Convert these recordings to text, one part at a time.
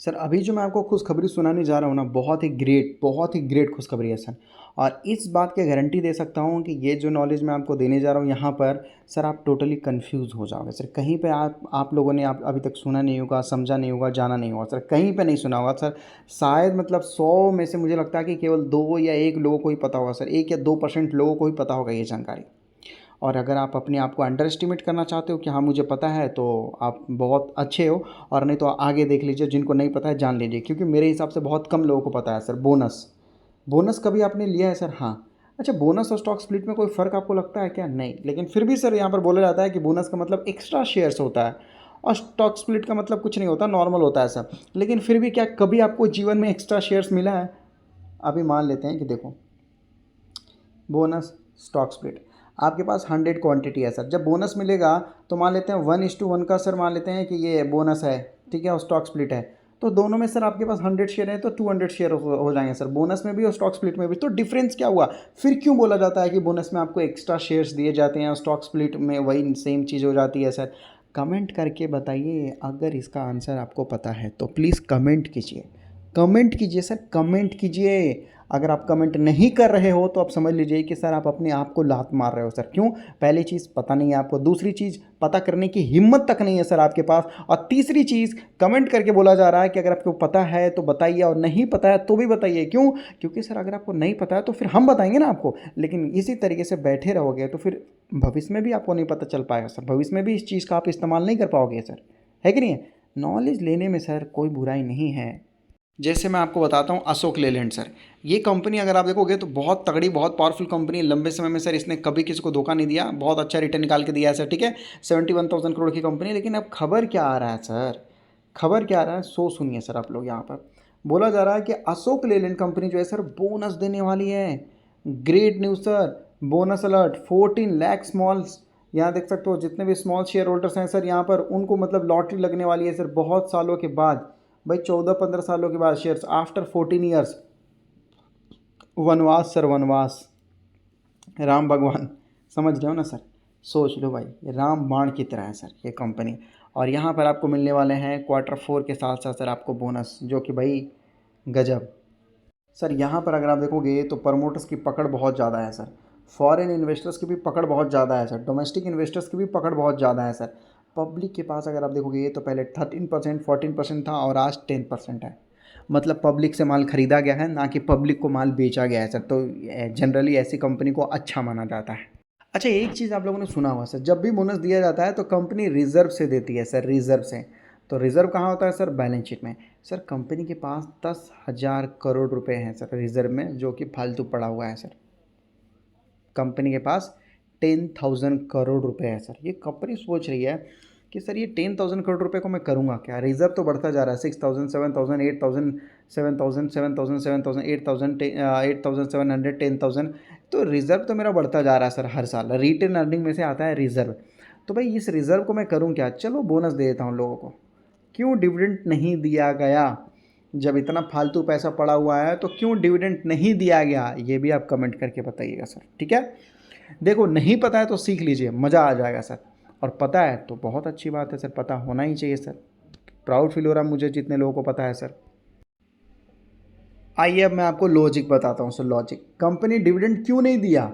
Sir अभी जो मैं आपको खुशखबरी सुनाने जा रहा हूँ ना, बहुत ही ग्रेट खुशखबरी है सर। और इस बात की गारंटी दे सकता हूँ कि ये जो नॉलेज मैं आपको देने जा रहा हूँ यहाँ पर, सर आप टोटली कंफ्यूज हो जाओगे सर। कहीं पे आप लोगों ने आप अभी तक सुना नहीं होगा, समझा नहीं होगा, जाना नहीं होगा सर, कहीं पे नहीं सुना होगा सर। शायद मतलब 100 में से मुझे लगता है कि केवल 2 या 1 लोगों को ही पता होगा सर, 1 या 2% लोगों को ही पता होगा ये जानकारी। और अगर आप अपने आप को अंडर एस्टिमेट करना चाहते हो कि हाँ मुझे पता है, तो आप बहुत अच्छे हो। और नहीं तो आगे देख लीजिए, जिनको नहीं पता है जान लीजिए, क्योंकि मेरे हिसाब से बहुत कम लोगों को पता है सर। बोनस बोनस कभी आपने लिया है सर? हाँ। अच्छा, बोनस और स्टॉक स्प्लिट में कोई फ़र्क आपको लगता है क्या? नहीं, लेकिन फिर भी सर यहाँ पर बोला जाता है कि बोनस का मतलब एक्स्ट्रा शेयर्स होता है और स्टॉक स्प्लिट का मतलब कुछ नहीं होता, नॉर्मल होता है सर। लेकिन फिर भी क्या कभी आपको जीवन में एक्स्ट्रा शेयर्स मिला है? अभी मान लेते हैं कि देखो, बोनस, स्टॉक स्प्लिट, आपके पास 100 क्वांटिटी है सर। जब बोनस मिलेगा तो मान लेते हैं 1:1 का सर, मान लेते हैं कि ये बोनस है, ठीक है, और स्टॉक स्प्लिट है। तो दोनों में सर आपके पास 100 शेयर है तो 200 शेयर हो जाएंगे सर, बोनस में भी और स्टॉक स्प्लिट में भी। तो डिफरेंस क्या हुआ? फिर क्यों बोला जाता है कि बोनस में आपको एक्स्ट्रा शेयर्स दिए जाते हैं और स्टॉक स्प्लिट में वही सेम चीज़ हो जाती है सर? कमेंट करके बताइए, अगर इसका आंसर आपको पता है तो प्लीज़ कमेंट कीजिए। कमेंट कीजिए सर, कमेंट कीजिए। अगर आप कमेंट नहीं कर रहे हो तो आप समझ लीजिए कि सर आप अपने आप को लात मार रहे हो सर। क्यों? पहली चीज़ पता नहीं है आपको, दूसरी चीज़ पता करने की हिम्मत तक नहीं है सर आपके पास, और तीसरी चीज़ कमेंट करके बोला जा रहा है कि अगर आपको पता है तो बताइए और नहीं पता है तो भी बताइए। क्यों? क्योंकि सर अगर आपको नहीं पता है तो फिर हम बताएंगे ना आपको, लेकिन इसी तरीके से बैठे रहोगे तो फिर भविष्य में भी आपको नहीं पता चल पाएगा सर, भविष्य में भी इस चीज़ का आप इस्तेमाल नहीं कर पाओगे सर, है कि नहीं है? नॉलेज लेने में सर कोई बुराई नहीं है। जैसे मैं आपको बताता हूँ अशोक लेलैंड सर, ये कंपनी अगर आप देखोगे तो बहुत तगड़ी, बहुत पावरफुल कंपनी है। लंबे समय में सर इसने कभी किसी को धोखा नहीं दिया, बहुत अच्छा रिटर्न निकाल के दिया है सर, ठीक है। 71,000 करोड़ की कंपनी है। लेकिन अब खबर क्या आ रहा है सर, खबर क्या आ रहा है सो सुनिए सर आप लोग। यहाँ पर बोला जा रहा है कि अशोक लेलैंड कंपनी जो है सर बोनस देने वाली है। Great news sir, bonus alert, 14 lakh smalls, यहाँ देख सकते हो जितने भी स्मॉल शेयर होल्डर्स हैं सर यहाँ पर, उनको मतलब लॉटरी लगने वाली है सर बहुत सालों के बाद। भाई 14-15 सालों के बाद शेयर्स, आफ्टर 14 ईयर्स। वनवास सर, वनवास, राम भगवान, समझ रहे हो ना सर? सोच लो भाई, राम बाण की तरह है सर ये कंपनी। और यहाँ पर आपको मिलने वाले हैं Q4 के साथ साथ सर आपको बोनस, जो कि भाई गजब। सर यहाँ पर अगर आप देखोगे तो प्रमोटर्स की पकड़ बहुत ज़्यादा है सर, फॉरेन इन्वेस्टर्स की भी पकड़ बहुत ज़्यादा है सर, डोमेस्टिक इन्वेस्टर्स की भी पकड़ बहुत ज़्यादा है सर। पब्लिक के पास अगर आप देखोगे तो पहले 13%, 14% था और आज 10% है। मतलब पब्लिक से माल खरीदा गया है, ना कि पब्लिक को माल बेचा गया है सर। तो जनरली ऐसी कंपनी को अच्छा माना जाता है। अच्छा, एक चीज़ आप लोगों ने सुना होगा सर, जब भी बोनस दिया जाता है तो कंपनी रिजर्व से देती है सर, रिजर्व से। तो रिजर्व कहाँ होता है सर? बैलेंस शीट में। सर कंपनी के पास 10,000 करोड़ रुपए हैं सर रिजर्व में, जो कि फालतू पड़ा हुआ है सर। कंपनी के पास 10,000 करोड़ रुपए है सर। ये कंपनी सोच रही है कि सर ये 10,000 करोड़ रुपए को मैं करूँगा क्या? रिजर्व तो बढ़ता जा रहा है, 6,000, 7,000, 8,000, 7,000, 7,000, 7,000, 8,000, 8,700, 10,000। तो रिज़र्व तो मेरा बढ़ता जा रहा है सर हर साल, रिटेन अर्निंग में से आता है रिज़र्व। तो भाई इस रिज़र्व को मैं करूँ क्या? चलो बोनस दे देता हूँ लोगों को। क्यों डिविडेंड नहीं दिया गया? जब इतना फालतू पैसा पड़ा हुआ है तो क्यों डिविडेंड नहीं दिया गया? ये भी आप कमेंट करके बताइएगा सर, ठीक है। देखो, नहीं पता है तो सीख लीजिए, मज़ा आ जाएगा सर। और पता है तो बहुत अच्छी बात है सर, पता होना ही चाहिए सर। प्राउड फील हो रहा है मुझे जितने लोगों को पता है सर। आइए अब मैं आपको लॉजिक बताता हूँ सर, लॉजिक। कंपनी डिविडेंड क्यों नहीं दिया?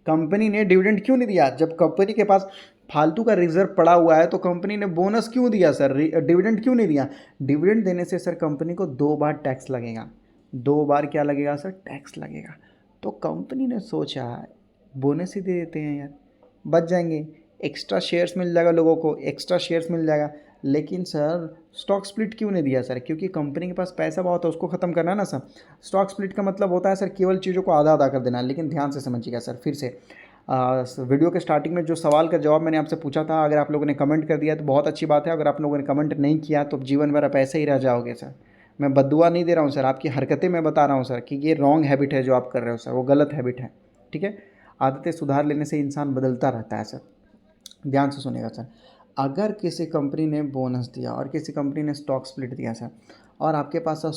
कंपनी ने डिविडेंड क्यों नहीं दिया? जब कंपनी के पास फालतू का रिजर्व पड़ा हुआ है तो कंपनी ने बोनस क्यों दिया सर, डिविडेंड क्यों नहीं दिया? डिविडेंड देने से सर कंपनी को 2 बार टैक्स लगेगा। 2 बार क्या लगेगा सर? टैक्स लगेगा। तो कंपनी ने सोचा बोनस ही दे देते हैं यार, बच जाएंगे, एक्स्ट्रा शेयर्स मिल जाएगा लोगों को, एक्स्ट्रा शेयर्स मिल जाएगा। लेकिन सर स्टॉक स्प्लिट क्यों नहीं दिया सर? क्योंकि कंपनी के पास पैसा बहुत है, उसको ख़त्म करना है ना सर। स्टॉक स्प्लिट का मतलब होता है सर केवल चीज़ों को आधा आधा कर देना। लेकिन ध्यान से समझिएगा सर, फिर से वीडियो के स्टार्टिंग में जो सवाल का जवाब मैंने आपसे पूछा था, अगर आप लोगों ने कमेंट कर दिया तो बहुत अच्छी बात है। अगर आप लोगों ने कमेंट नहीं किया तो जीवन भर आप ऐसे ही रह जाओगे सर। मैं बद्दुआ नहीं दे रहा हूँ सर, आपकी हरकतें मैं बता रहा हूँ सर कि ये रॉन्ग हैबिट है जो आप कर रहे हो सर, वो गलत हैबिट है, ठीक है। आदतें सुधार लेने से इंसान बदलता रहता है सर। ध्यान से सुनिएगा सर, अगर किसी कंपनी ने बोनस दिया और किसी कंपनी ने स्टॉक स्प्लिट दिया सर, और आपके पास सर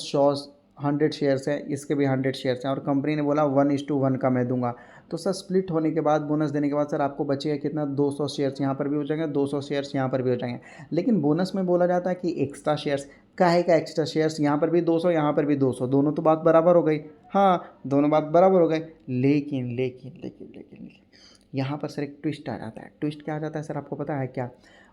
100 शेयर्स है, इसके भी 100 शेयर्स हैं, और कंपनी ने बोला 1:1 का मैं दूंगा, तो सर स्प्लिट होने के बाद, बोनस देने के बाद सर आपको बचेगा कितना? 200 शेयर्स यहाँ पर भी हो जाएंगे, 200 शेयर्स यहाँ पर भी हो जाएंगे। लेकिन बोनस में बोला जाता है कि एक्स्ट्रा शेयर्स, काहे का एक्स्ट्रा शेयर्स, यहाँ पर भी 200 यहाँ पर भी 200, दोनों तो बात बराबर हो गई। हाँ, दोनों बात बराबर हो गई। लेकिन लेकिन लेकिन लेकिन लेकिन यहाँ पर सर एक ट्विस्ट आ जाता है। ट्विस्ट क्या आ जाता है सर, आपको पता है क्या?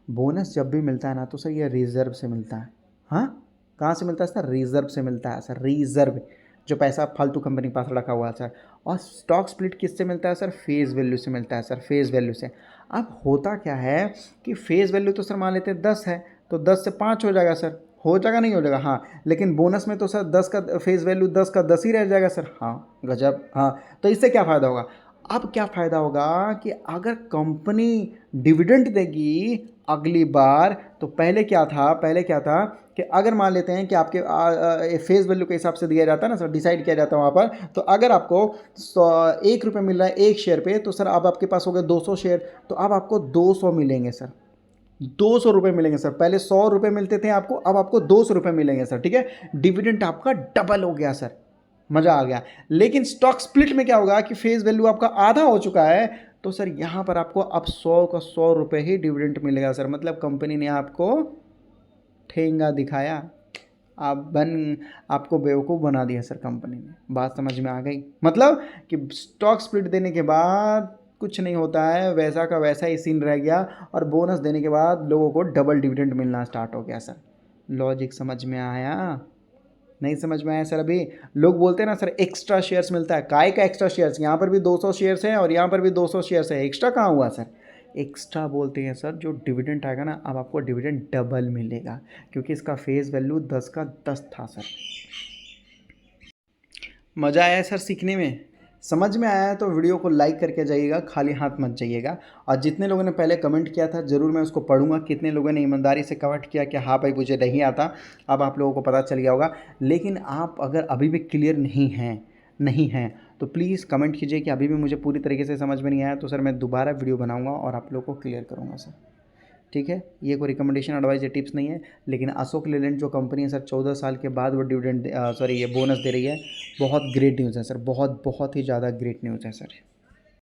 बोनस जब भी मिलता है ना तो सर ये रिजर्व से मिलता है। हाँ, कहाँ से मिलता है सर? रिजर्व से मिलता है सर, रिजर्व, जो पैसा फालतू कंपनी के पास रखा हुआ है सर। और स्टॉक स्प्लिट किससे मिलता है सर? फेस वैल्यू से मिलता है सर, फेस वैल्यू से। अब होता क्या है कि फेस वैल्यू तो सर मान लेते हैं 10 है, तो 10 से 5 हो जाएगा सर, हो जाएगा नहीं हो जाएगा? हाँ, लेकिन बोनस में तो सर 10 का फेस वैल्यू 10 का 10 ही रह जाएगा सर। हाँ, गजब। हाँ, तो इससे क्या फ़ायदा होगा? अब क्या फ़ायदा होगा कि अगर कंपनी डिविडेंड देगी अगली बार, तो पहले क्या था कि अगर मान लेते हैं कि आपके फेस वैल्यू के हिसाब से दिया जाता है ना सर, डिसाइड किया जाता है वहाँ पर, तो अगर आपको 1 रुपये मिल रहा है एक शेयर पे, तो सर अब आपके पास हो गए 200 शेयर, तो अब आपको 200 मिलेंगे सर, 200 रुपये मिलेंगे सर। पहले 100 रुपये मिलते थे आपको, अब आपको 200 रुपये मिलेंगे सर। ठीक है, डिविडेंड आपका डबल हो गया सर, मज़ा आ गया। लेकिन स्टॉक स्प्लिट में क्या होगा कि फेस वैल्यू आपका आधा हो चुका है, तो सर यहाँ पर आपको अब 100 का 100 रुपये ही डिविडेंड मिलेगा सर। मतलब कंपनी ने आपको ठेंगा दिखाया, आपको बेवकूफ़ बना दिया सर कंपनी ने। बात समझ में आ गई? मतलब कि स्टॉक स्प्लिट देने के बाद कुछ नहीं होता है, वैसा का वैसा ही सीन रह गया, और बोनस देने के बाद लोगों को डबल डिविडेंड मिलना स्टार्ट हो गया सर। लॉजिक समझ में आया? नहीं समझ में आया सर? अभी लोग बोलते हैं ना सर एक्स्ट्रा शेयर्स मिलता है, काय का एक्स्ट्रा शेयर्स? यहाँ पर भी 200 शेयर्स हैं और यहाँ पर भी 200 शेयर्स है, एक्स्ट्रा कहाँ हुआ सर? एक्स्ट्रा बोलते हैं सर जो डिविडेंड आएगा ना, अब आपको डिविडेंड डबल मिलेगा, क्योंकि इसका फेस वैल्यू 10 का 10 था सर। मज़ा आया सर सीखने में? समझ में आया तो वीडियो को लाइक करके जाइएगा, खाली हाथ मत जाइएगा। और जितने लोगों ने पहले कमेंट किया था ज़रूर मैं उसको पढ़ूंगा, कितने लोगों ने ईमानदारी से कमेंट किया कि हाँ भाई मुझे नहीं आता, अब आप लोगों को पता चल गया होगा। लेकिन आप अगर अभी भी क्लियर नहीं हैं तो प्लीज़ कमेंट कीजिए कि अभी भी मुझे पूरी तरीके से समझ में नहीं आया, तो सर मैं दोबारा वीडियो बनाऊँगा और आप लोगों को क्लियर करूँगा सर। ठीक है, ये कोई रिकमेंडेशन एडवाइस या टिप्स नहीं है, लेकिन अशोक लेलैंड जो कंपनी है सर 14 साल के बाद वो डिविडेंड ये बोनस दे रही है, बहुत ग्रेट न्यूज़ है सर, बहुत बहुत ही ज़्यादा ग्रेट न्यूज़ है सर।